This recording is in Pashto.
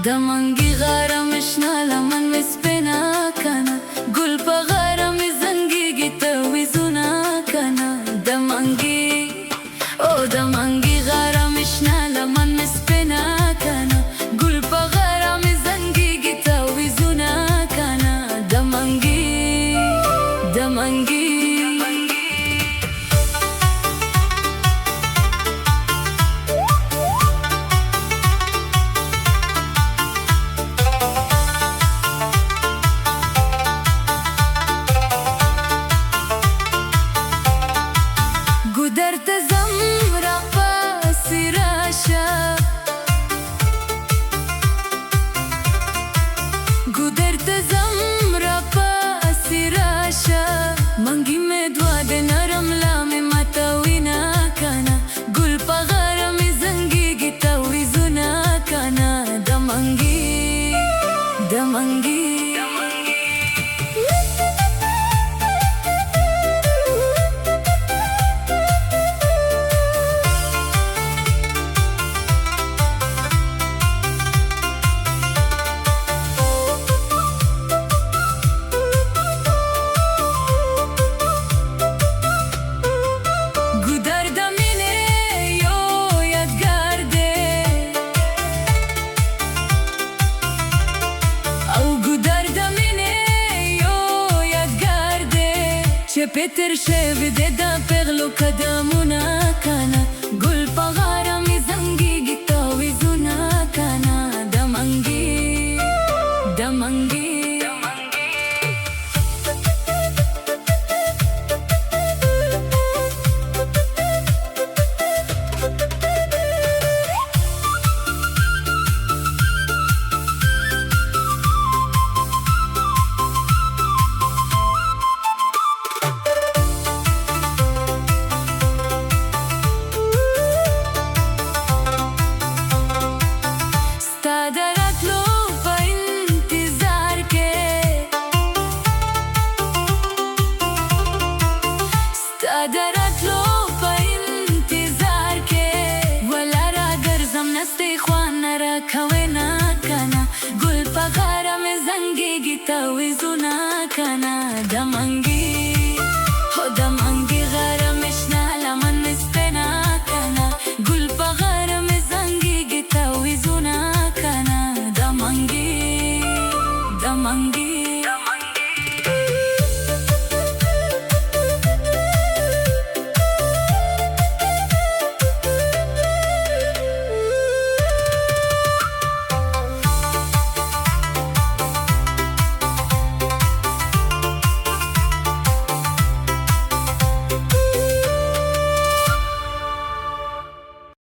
دمنگی غارم اشنا من مسپنا کنا گل پا غارم زنگی گیتا ویزونا کنا دمنگی او دمنگی غارم اشنا من مسپنا کنا گل پا غارم زنگی گیتا ویزونا کنا دمنگی دمنگی قدرت زمرة فاسي راشا قدرت زمرة فاسي راشا منگی میں دعا دے نرم لامے ماتاوینا کانا گل پا غارم زنگی گیتاوی زونا کانا دمنگی دمنگی Peter Shev de da perlo kadamuna